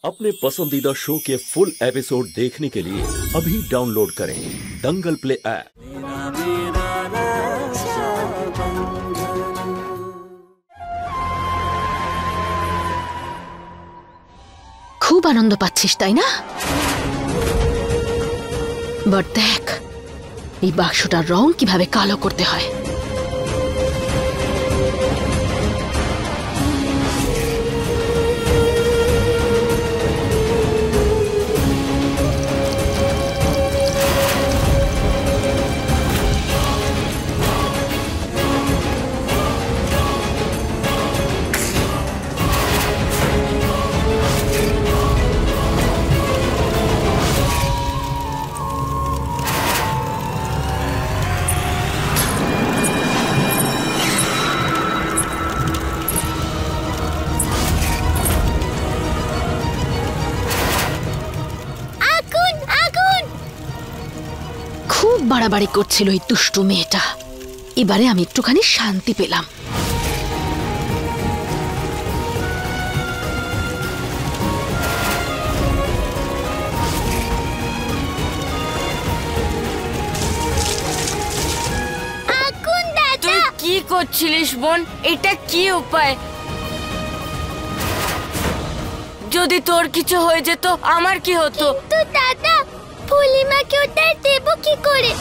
अपने पसंदीदा शो के फुल एपिसोड देखने के लिए अभी डाउनलोड करें दंगल प्ले ऐप। খুব আনন্দ পাচ্ছিস তাই না? বাট দেখ এই বাক্সটার রং কিভাবে কালো করতে হয়। খুব বাড়াবাড়ি করছিল এই দুষ্টু মেয়েটা। এবারে আমি একটুখানি শান্তি পেলাম। তুই কি করছিলিস বোন? এটা কি উপায়? যদি তোর কিছু হয়ে যেত আমার কি হতো? তো দাদা পূর্ণিমাকে ওটা দেব কি করে?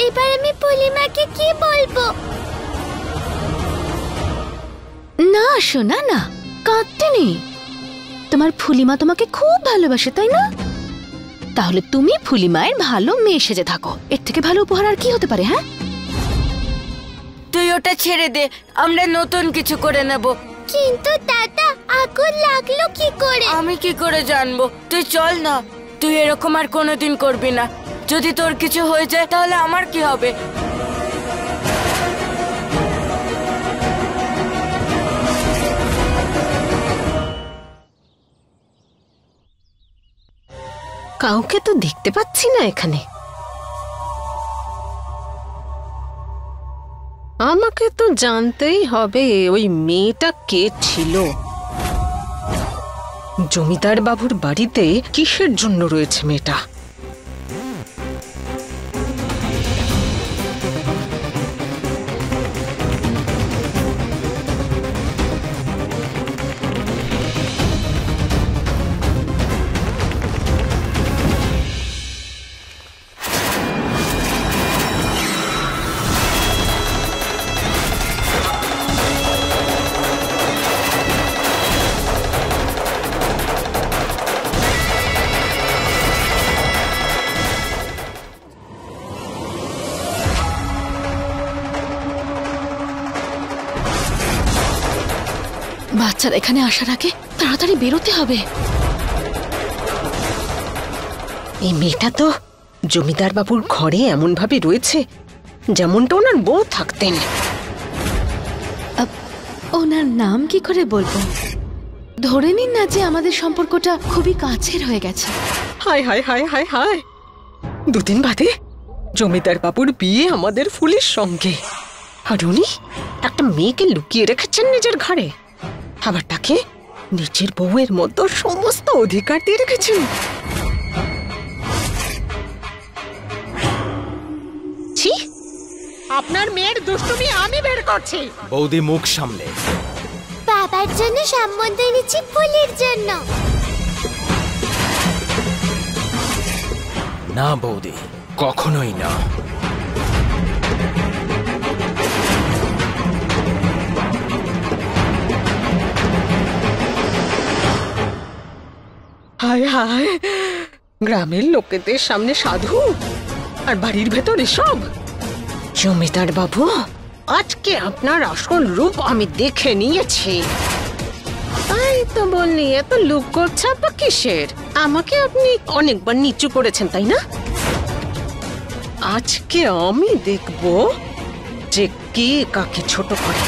এবার আমি পূর্ণিমাকে কি বলবো? না শোনা না, কাঁদতে নেই। তোমার ফুলিমা তোমাকে খুব ভালোবাসে তাই না? তাহলে তুমি ফুলিমায়ের ভালো মেয়ে সেজে থাকো। এর থেকে ভালো উপহার আর কি হতে পারে? হ্যাঁ তুই ওটা ছেড়ে দে, আমরা নতুন কিছু করে নেব। কিন্তু দাদা আগুন লাগলো কি করে? আমি কি করে জানবো? তুই চল না, তুই এরকম আর কোনোদিন করবি না। যদি তোর কিছু হয়ে যায় তাহলে আমার কি হবে? কাউকে তো দেখতে পাচ্ছি না এখানে। আমাকে তো জানতেই হবে ওই মেয়েটা কে ছিল। জমিদার বাবুর বাড়িতে কিসের জন্য রয়েছে মেয়েটা? বাচ্চারা এখানে আসার আগে তাড়াতাড়ি বেরোতে হবে। এই মেয়েটা তো জমিদার বাবুর ঘরে এমন ভাবে রয়েছে যেমনটা ওনার বউ থাকতেন। ওনার নাম কি করে বলবো? ধরে নিন না যে আমাদের সম্পর্কটা খুবই কাছের হয়ে গেছে। হায় হায় হায় হায় হায়, দুদিন বাদে জমিদার বাবুর বিয়ে আমাদের ফুলের সঙ্গে, আর উনি একটা মেয়েকে লুকিয়ে রেখেছেন নিজের ঘরে। আবার তাকে নিজের বউয়ের মতো সমস্ত অধিকার দিয়ে রেখেছেন। ছি, আপনার মেয়ের দুষ্টুমি আমি বের করছি। বৌদি মুখ সামলে। বাবার জন্য সম্বন্ধ এনেছি ফুলের জন্য। না বৌদি, কখনোই না। হায় হায়, গ্রামের লোকেদের সামনে সাধু আর বাড়ির ভেতর এসব। জমিদার বাবু, আজকে আপনার আসল রূপ আমি দেখে নিয়েছি। তাই তো বললি এত লুক করছে বা কিসের? আমাকে আপনি অনেকবার নিচু করেছেন তাই না? আজকে আমি দেখব যে কে কাকে ছোট করে।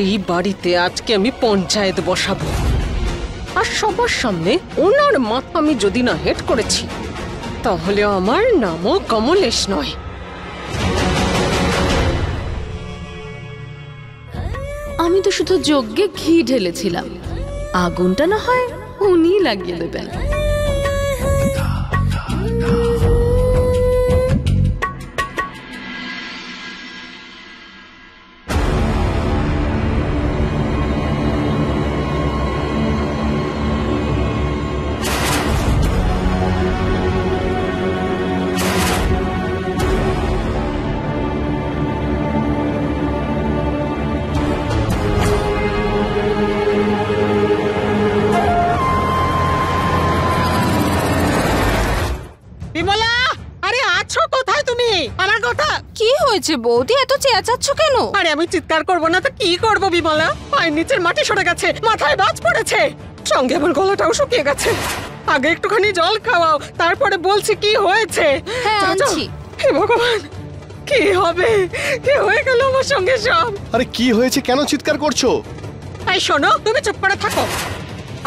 এই বাড়িতে আজকে আমি পঞ্চায়েত বসাবো, আর সবার সামনে ওনার মাথা আমি যদি না হেট করেছি তাহলে আমার নামও কমলেশ নয়। আমি তো শুধু যজ্ঞে ঘি ঢেলেছিলাম, আগুনটা না হয় উনি লাগিয়ে দেবেন। বিমলা, আরে আছো কোথায় তুমি? আমার কথা কি হয়েছে বৌদি, এত চেঁচাচ্ছ কেন? আরে আমি চিৎকার করবো না তো কি করবো বিমলা? পায়ের নিচের মাটি সরে গেছে, মাথায় বাজ পড়েছে, সঙ্গে আমার গলাটাও শুকিয়ে গেছে। আগে একটুখানি জল খাওয়াও, তারপরে বলছি কি হয়েছে। হ্যাঁ, যাও, যাও। আনছি। হে ভগবান, কি হবে? কি হয়ে গেল আমার সঙ্গে সব? আরে কি হয়েছে, কেন চিৎকার করছো? এই শোনো, তুমি চুপ করে থাকো।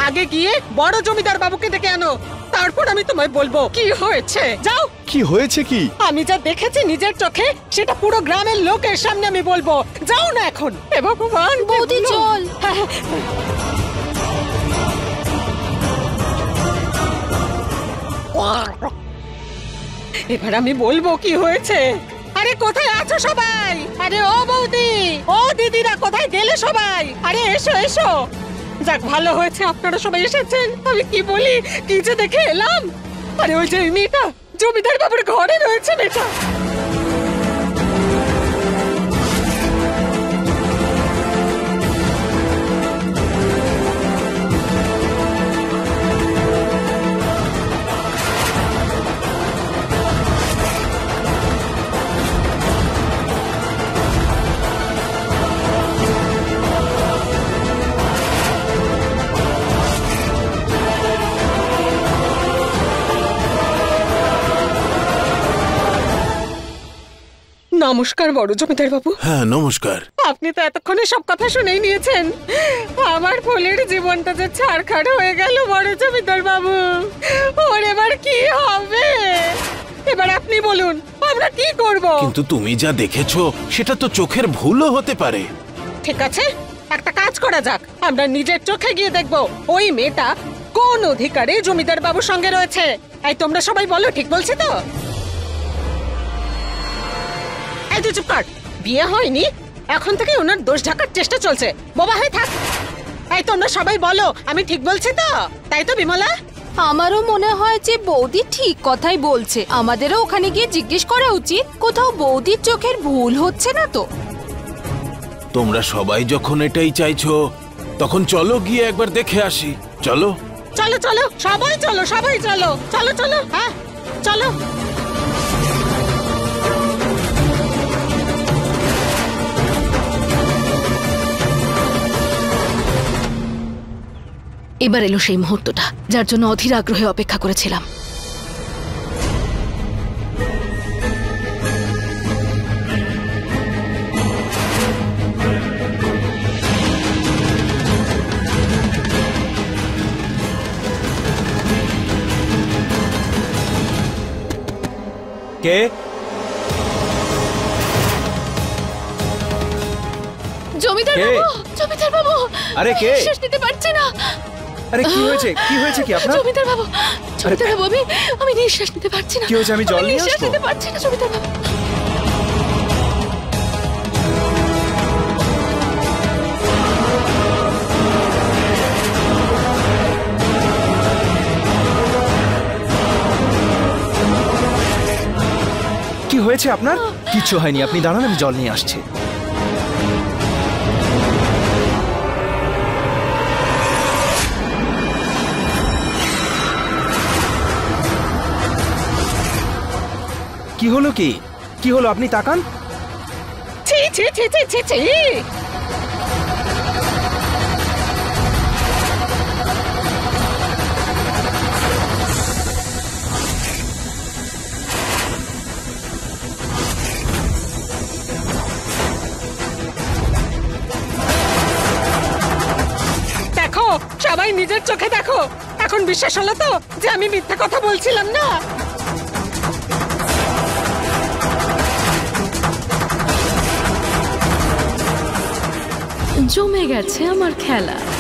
আগে গিয়ে বড় জমিদার বাবুকে ডেকে আনো, তারপর আমি তোমায় বলবো কি হয়েছে। যাও। কি হয়েছে কি? আমি যা দেখেছি নিজের চোখে সেটা পুরো গ্রামের লোকের সামনে আমি বলবো। যাও না এখন। হে ভগবান, বৌদি, চল। এবার আমি বলবো কি হয়েছে। আরে কোথায় আছো সবাই? আরে ও বৌদি, ও দিদিরা, কোথায় গেলে সবাই? আরে এসো এসো। যাক, ভালো হয়েছে আপনারা সবাই এসেছেন। আমি কি বলি, কি যে দেখে এলাম। আরে ওই যে মেয়েটা জমিদার বাবুর ঘরে রয়েছে, মেয়েটা। নমস্কার বড় জমিদার বাবু। হ্যাঁ নমস্কার। আপনি তো এতক্ষণে সব কথা শুনেই নিয়েছেন। আমার ফুলের জীবনটা যে ছাড়খাড় হয়ে গেল বড় জমিদার বাবু। ওর এবার কি হবে? এবার আপনি বলুন, আমরা কি করব? কিন্তু তুমি যা দেখেছো সেটা তো চোখের ভুলও হতে পারে। ঠিক আছে, একটা কাজ করা যাক। আমরা নিজের চোখে গিয়ে দেখব ওই মেয়েটা কোন অধিকারে জমিদার বাবুর সঙ্গে রয়েছে। এই তোমরা সবাই বলো, ঠিক বলছি তো? এই তুই চুপ কর। বিয়ে হয়নি, এখন থেকে ওনার দোষ ঢাকার চেষ্টা চলছে। বাবা হয়ে থাক। এই তোমরা সবাই বলো, আমি ঠিক বলছি তো? তাই তো বিমলা? আমারও মনে হয় যে বৌদি ঠিক কথাই বলছে। আমাদেরও ওখানে গিয়ে জিজ্ঞেস করা উচিত কোথাও বৌদির চোখের ভুল হচ্ছে না তো। তোমরা সবাই যখন এটাই চাইছো তখন চলো গিয়ে একবার দেখে আসি। চলো চলো চলো, সবাই চলো, সবাই চলো, চলো চলো, হ্যাঁ চলো। এবার এলো সেই মুহূর্তটা যার জন্য অধীর আগ্রহে অপেক্ষা করেছিলাম। কে? জমিদার কে? বাবু, জমিদার বাবু। আরে কে? শ্বাস নিতে পারছি না। আরে কি হয়েছে, কি হয়েছে কি আপনার? জমিদার বাবু, জমিদার বাবু, আমি নিঃশ্বাস নিতে পারছি না। কি হয়েছে, আমি জল নিয়ে নিঃশ্বাস আসবো? নিতে পারছি না জমিদার বাবু। কি হয়েছে আপনার? কিচ্ছু হয়নি, আপনি দাঁড়ান, আমি জল নিয়ে আসছি। কি হলো, কি হলো? আপনি তাকান। ছি ছি ছি ছি ছি ছি। দেখো, সবাই নিজের চোখে দেখো। এখন বিশ্বাস হলো তো যে আমি মিথ্যা কথা বলছিলাম না? জমে গেছে আমার খেলা।